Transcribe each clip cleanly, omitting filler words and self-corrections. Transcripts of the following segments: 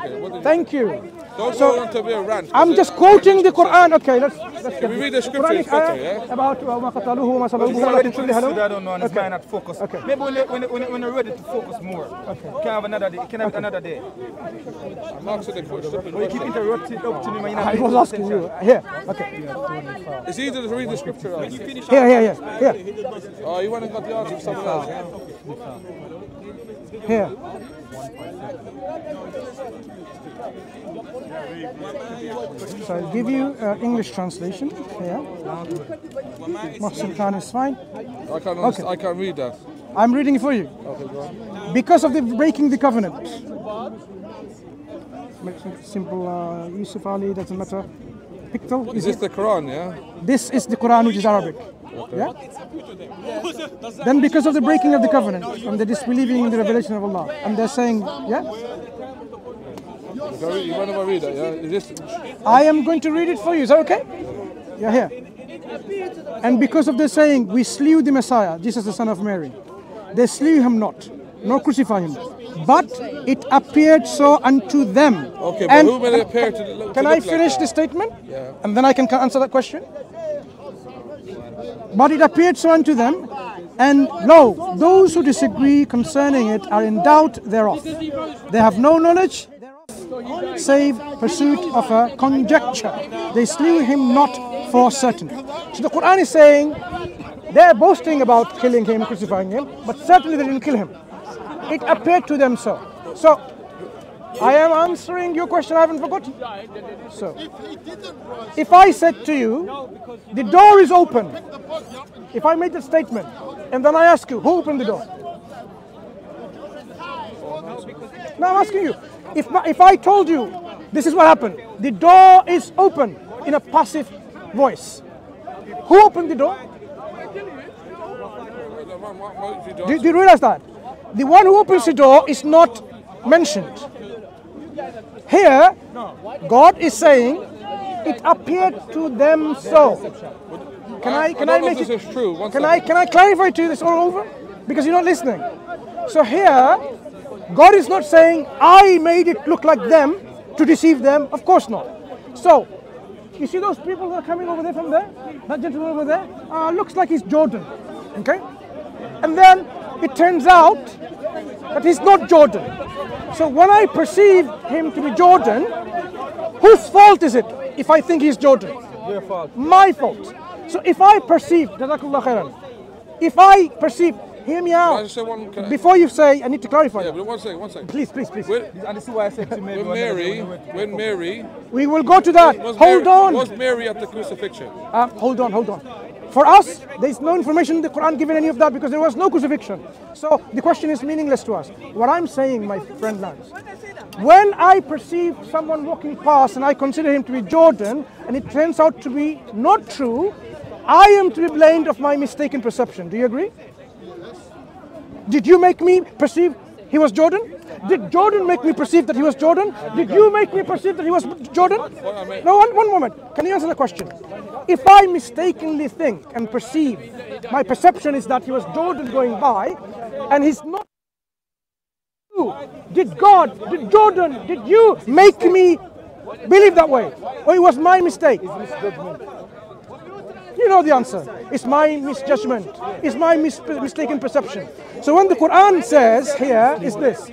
Okay, what did Thank you. Don't go on to be a rant. I'm just quoting the Quran. Okay, let's Can we read the scripture? It's better, yeah? About وَمَا قَتَلُوهُ وَمَا صَلَبُوهُ وَلَكِنْ شُبِّهَ I لَهُمْ. don't know, and his mind not focus. Okay. Maybe when you're ready to focus more, can have another day. Can have another day. I'm asking the question. But you keep interrupting him and you're I not was asking you. Here. Okay. It's easy to read the scripture. Right? Here. Oh, you want to got the answer from someone else? Here. So I'll give you English translation here. Mohsin Khan is fine. I can't read that. I'm reading it for you. Okay, go on. Because of the breaking the covenant. Simple, Yusuf Ali, doesn't matter. Pictal. Is this the Quran, yeah? This is the Quran, which is Arabic. Okay. Yeah? Then because of the breaking of the covenant and the disbelieving in the revelation of Allah. And they're saying, yeah? You want to read that, yeah? Is this... I am going to read it for you. Is that okay? Yeah, here. And because of their saying, we slew the Messiah, Jesus the son of Mary. They slew him not, nor crucify him. But it appeared so unto them. Okay, but who will it appear to look Can I finish the statement? Yeah. And then I can answer that question? But it appeared so unto them, and lo, those who disagree concerning it are in doubt thereof. They have no knowledge thereof, save pursuit of a conjecture. They slew him not for certain. So the Quran is saying, they're boasting about killing him, crucifying him, but certainly they didn't kill him. It appeared to them so. So, I am answering your question, I haven't forgotten. So, if I said to you, the door is open, if I made a statement, and then I ask you, who opened the door? Now I'm asking you, if I told you, this is what happened, the door is open in a passive voice, who opened the door? Do you realize that? The one who opens the door is not mentioned. Here, God is saying, it appeared to them so. Can I make it? This is true. Can I clarify to you this all over? Because you're not listening. So here, God is not saying, I made it look like them to deceive them. Of course not. So, you see those people who are coming over there from there? That gentleman over there? Looks like he's Jordan. Okay? And then it turns out that he's not Jordan. So when I perceive him to be Jordan, whose fault is it if I think he's Jordan? Your fault. My fault. So if I perceive, Jazakallah khairan, if I perceive, hear me out. Before you say, I need to clarify. Yeah, but one second. Please. And this is why I said to Mary. When Mary... We will go to that. Hold on. Was Mary at the crucifixion? Hold on. For us, there is no information in the Quran given any of that because there was no crucifixion. So the question is meaningless to us. What I'm saying, my friend Lance, when I perceive someone walking past and I consider him to be Jordan and it turns out to be not true, I am to be blamed of my mistaken perception. Do you agree? Did you make me perceive he was Jordan? Did Jordan make me perceive that he was Jordan? Did you make me perceive that he was Jordan? No, one moment. Can you answer the question? If I mistakenly think and perceive, my perception is that he was Jordan going by, and he's not. Did Jordan, did you make me believe that way? Or it was my mistake? You know the answer. It's my misjudgment. It's my mistaken perception. So when the Quran says here is this,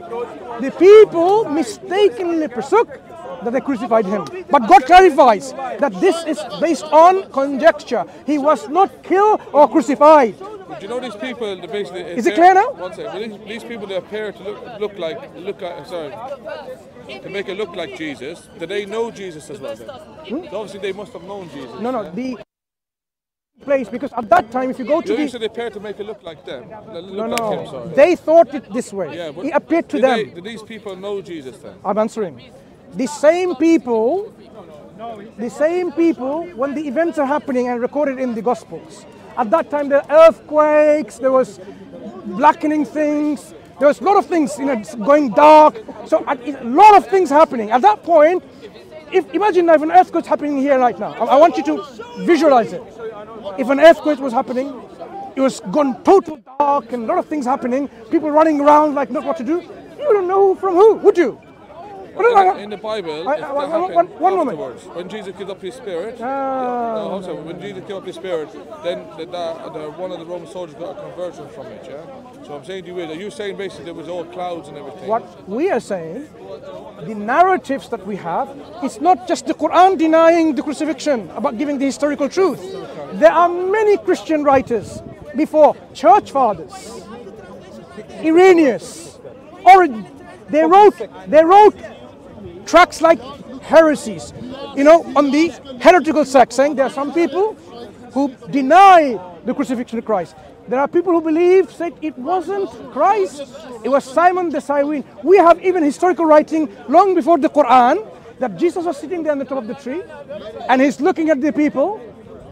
the people mistakenly forsook that they crucified him. But God clarifies that this is based on conjecture. He was not killed or crucified. But you know these people, basically... Is it clear now? One second. These people, they appear to look like, to make it look like Jesus. Do they know Jesus as well then? So obviously they must have known Jesus. No, the place, because at that time, if you go to they appear to make it look like them. No. Him, sorry. They thought it this way. Yeah, He appeared to them. Do these people know Jesus then? I'm answering. The same people, when the events are happening and recorded in the Gospels, at that time there were earthquakes, there was blackening things, there was a lot of things, going dark. So a lot of things happening. At that point, imagine if an earthquake is happening here right now. I want you to visualize it. If an earthquake was happening, it was gone total dark and a lot of things happening, people running around like not what to do. You don't know who from who, would you? In the Bible, if that happened one moment. afterwards, when Jesus gave up his spirit, when Jesus gave up his spirit, then one of the Roman soldiers got a conversion from it, yeah? So I'm saying to you, are you saying basically there was all clouds and everything? What we are saying, the narratives that we have, it's not just the Quran denying the crucifixion, about giving the historical truth. There are many Christian writers before, church fathers, Irenaeus, Origen. They wrote tracts like heresies, on the heretical sect, saying there are some people who deny the crucifixion of Christ. There are people who believe, said it wasn't Christ, it was Simon the Cyrene. We have even historical writing long before the Quran that Jesus was sitting there on the top of the tree and he's looking at the people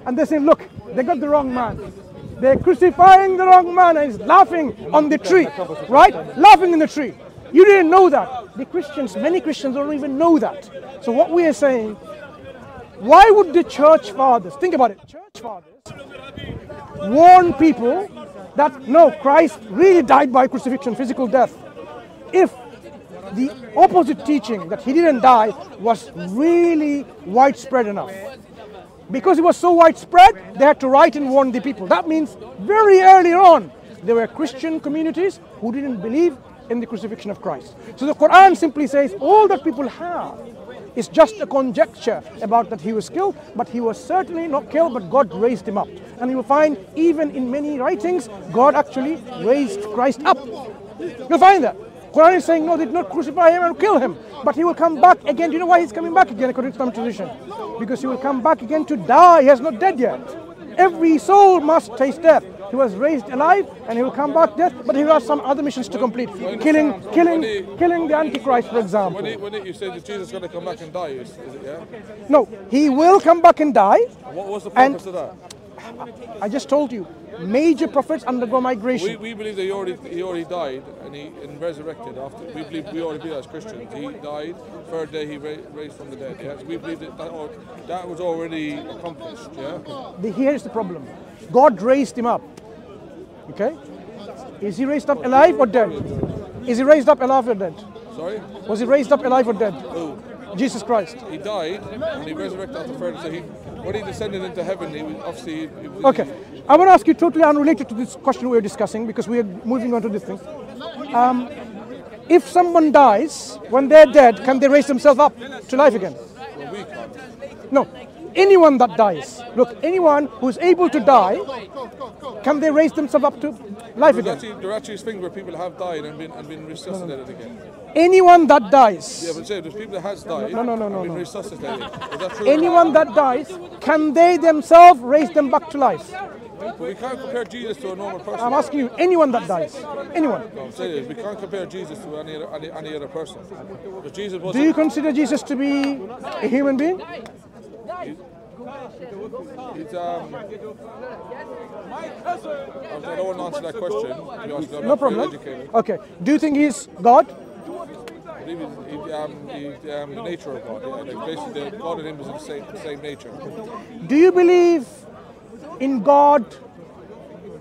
and they say, look, they got the wrong man. They're crucifying the wrong man, and he's laughing on the tree, right? Laughing in the tree. You didn't know that. Many Christians don't even know that. So what we are saying, why would the church fathers, think about it, church fathers warn people that no, Christ really died by crucifixion, physical death, if the opposite teaching that he didn't die was really widespread enough? Because it was so widespread, they had to write and warn the people. That means very early on, there were Christian communities who didn't believe in the crucifixion of Christ. So the Quran simply says all that people have is just a conjecture about that he was killed, but he was certainly not killed, but God raised him up. And you will find even in many writings, God actually raised Christ up. You'll find that. Quran is saying, no, they did not crucify him and kill him, but he will come back again. Do you know why he's coming back again according to Islamic tradition? Because he will come back again to die. He is not dead yet. Every soul must taste death. He was raised alive and he will come back dead, but he will have some other missions to complete. Killing the Antichrist, for example. When you say that Jesus is going to come back and die, is it, yeah? No, he will come back and die. What was the purpose of that? I just told you, major prophets undergo migration. We believe that he already died and resurrected after. We already believe as Christians. He died, third day he raised from the dead. Yeah? So we believe that was already accomplished. Yeah. Here's the problem. God raised him up. Okay? Is he raised up alive or dead? Is he raised up alive or dead? Sorry? Was he raised up alive or dead? Who? Jesus Christ. He died and he resurrected after third day. When he descended into heaven, he was obviously... Okay. I want to ask you totally unrelated to this question we are discussing, because we are moving on to this thing. If someone dies, when they're dead, can they raise themselves up to life again? Well, we can't. No. Anyone that dies, look, anyone who's able to die, can they raise themselves up to life again? There are actually things where people have died and been resuscitated again. Anyone that dies. Yeah, but say there's people that has died No. been resuscitated. Is that true? Anyone that dies, can they themselves raise them back to life? But we can't compare Jesus to a normal person. I'm asking you, anyone that dies. Anyone. No, I'm saying we can't compare Jesus to any other person. But Jesus was. Do you consider Jesus to be a human being? He's I don't want to answer that question. To be honest, I'm No not problem. very educated. Okay. Do you think he's God? I believe he's the nature of God. Yeah, like basically, God and him is the same nature. Do you believe in God,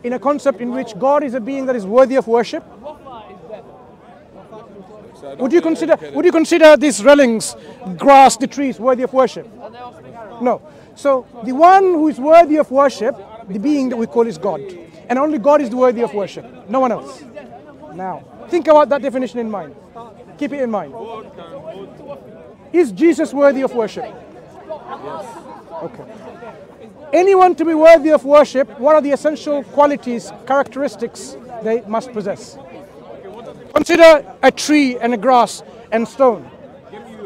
in a concept in which God is a being that is worthy of worship? So Would you consider these railings, grass, the trees worthy of worship? No. So the one who is worthy of worship, the being that we call is God. And only God is worthy of worship, no one else. Now, think about that definition in mind. Keep it in mind. Is Jesus worthy of worship? Yes. Okay. Anyone to be worthy of worship, what are the essential qualities, characteristics they must possess? Consider a tree and a grass and stone.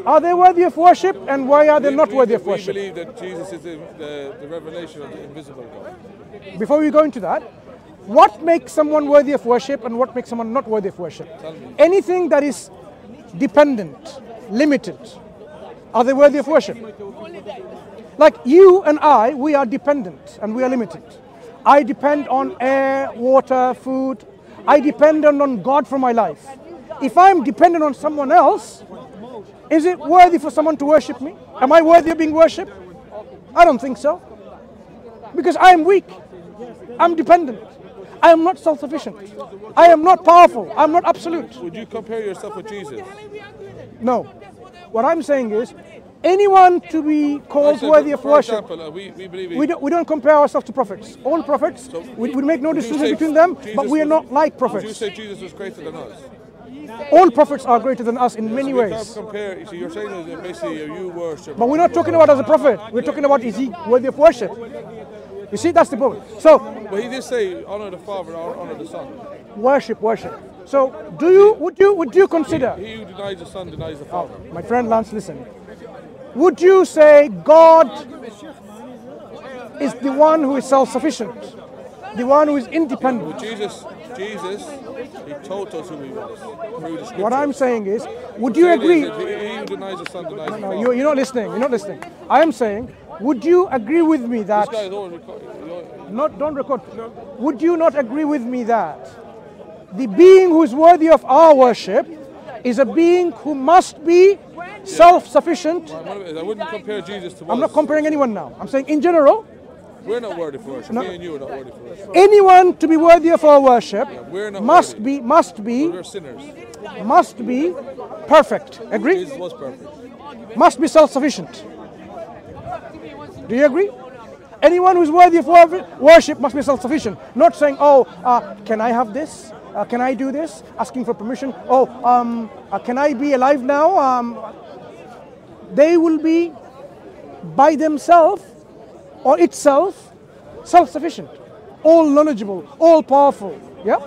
Are they worthy of worship, and why are they not worthy of worship? We believe that Jesus is the revelation of the invisible God. Before we go into that, what makes someone worthy of worship and what makes someone not worthy of worship? Anything that is dependent, limited, are they worthy of worship? Like you and I, we are dependent and we are limited. I depend on air, water, food. I depend on God for my life. If I'm dependent on someone else, is it worthy for someone to worship me? Am I worthy of being worshipped? I don't think so. Because I am weak. I'm dependent. I am not self-sufficient. I am not powerful. I'm not absolute. Would you compare yourself with Jesus? No. What I'm saying is, anyone to be called worthy of worship. Example, we believe We don't compare ourselves to prophets. All prophets, we make no distinction between them, but we are not like Would you prophets. say Jesus was greater than us? All prophets are greater than us in many We can't ways. compare. So you're saying that basically you worship. But we're not talking about as a prophet. We're talking about is he worthy of worship. You see, that's the point. So, But he did say, honor the Father, honor the Son. worship. So, would you consider, He who denies the Son denies the Father. my friend Lance, listen. Would you say God is the one who is self-sufficient, the one who is independent? With Jesus, he told us who he was through the Scripture. What I'm saying is, would you agree? He who denies the Son denies the No, Father. you're not listening. You're not listening. I am saying, would you agree with me that? This guy is all recorded. Don't record. Would you not agree with me that the being who is worthy of our worship is a being who must be self-sufficient? I wouldn't compare Jesus to us. I'm not comparing anyone now. I'm saying in general, We're not worthy for worship. Me and you are not worthy for worship. anyone to be worthy of our worship We're not must worthy. be We're sinners. perfect. Agree? Jesus was perfect. Must be self-sufficient. Do you agree? Anyone who is worthy of worship must be self-sufficient. Not saying, can I have this? Can I do this? Asking for permission. Can I be alive now? They will be by themselves or itself self-sufficient, all knowledgeable, all powerful. Yeah?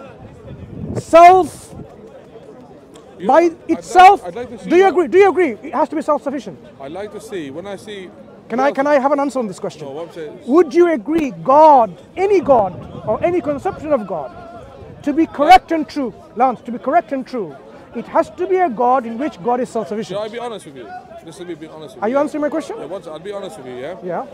By itself. I'd like to see Do you agree? Do you agree? It has to be self-sufficient. I'd like to see, when I see... Can I have an answer on this question? No, what I'm saying is, Would you agree God, or any conception of God, to be correct and true, Lance, to be correct and true, it has to be a God in which God is should self-sufficient? I be honest with you? This will be being honest with Are you. you answering my question? Yeah, I'll be honest with you, yeah? Yeah.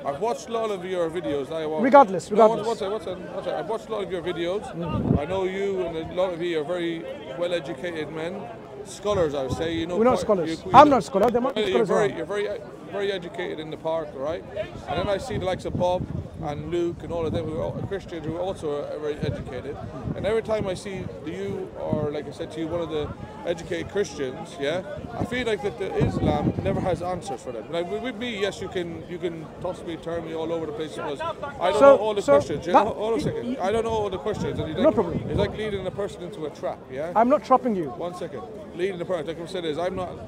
I've watched a lot of your videos. Regardless. No, I've watched a lot of your videos. I know you and a lot of you are very well-educated men. Scholars, I would say. You know, We're not scholars. I'm not a scholar. There might be scholars around. You're very educated in the park, right? And then I see the likes of Bob and Luke and all of them who are Christians who also are very educated. And every time I see you, or like I said to you, one of the educated Christians, yeah, I feel like that the Islam never has answers for them. Like with me, yes, you can toss me, turn me all over the place because I don't know all the questions. Hold on a second. I don't know all the questions. And No problem. It's like leading a person into a trap, yeah? I'm not trapping you. 1 second. Leading the person, like I said,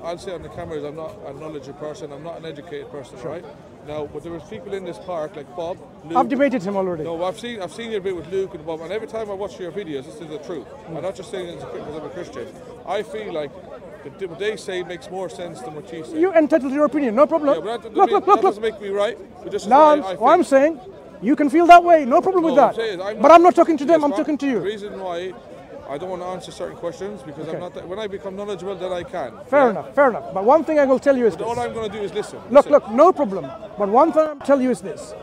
I'll say on the cameras, I'm not a knowledgeable person, I'm not an educated person, right? Now, but there was people in this park, like Bob, Luke. I've debated him already. No, I've seen your bit with Luke and Bob, and every time I watch your videos, this is the truth. I'm not just saying it because I'm a Christian. I feel like what they say makes more sense than what you say. You're entitled to your opinion, no problem. Yeah, but that Look. doesn't make me right. But just Lance, what I'm saying, you can feel that way, no problem with No, that. I'm saying, But I'm not talking to them, Yes, I'm but talking to The you. reason why I don't want to answer certain questions because I'm not that, when I become knowledgeable, then I can. Fair enough. But one thing I will tell you is All this. I'm going to do is listen. Look, no problem. But one thing I'll tell you is this.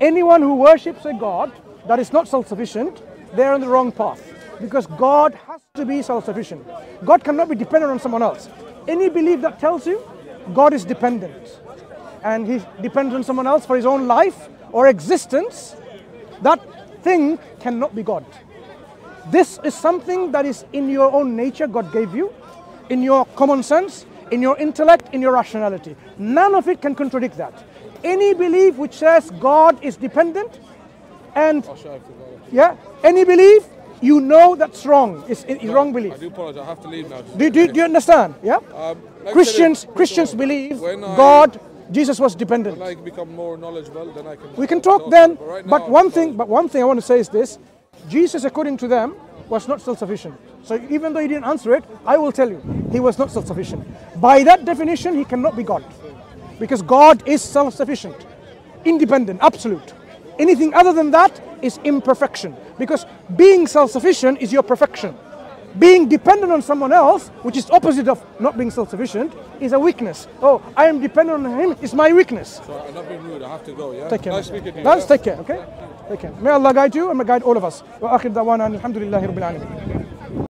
Anyone who worships a God that is not self-sufficient, they're on the wrong path. Because God has to be self-sufficient. God cannot be dependent on someone else. Any belief that tells you God is dependent and he depends on someone else for his own life or existence, that thing cannot be God. This is something that is in your own nature God gave you, in your common sense, in your intellect, in your rationality. None of it can contradict that. Any belief which says God is dependent and any belief, you know that's wrong. It's wrong belief. I do apologize. I have to leave now. Do you understand? Yeah. Like Christians believe Jesus was dependent. When I become more knowledgeable, then I can. We can talk then. But one thing I want to say is this: Jesus, according to them, was not self-sufficient. So even though he didn't answer it, I will tell you, he was not self-sufficient. By that definition, he cannot be God, because God is self-sufficient, independent, absolute. Anything other than that is imperfection, because being self-sufficient is your perfection. Being dependent on someone else, which is opposite of not being self-sufficient, is a weakness. Oh, I am dependent on him, it's my weakness. So I'm not being rude, I have to go, yeah? Take care. Nice speaking to you. Let's take care, okay? Take care. May Allah guide you and may guide all of us. Wa akhir da'wana alhamdulillahi rabbil alamin.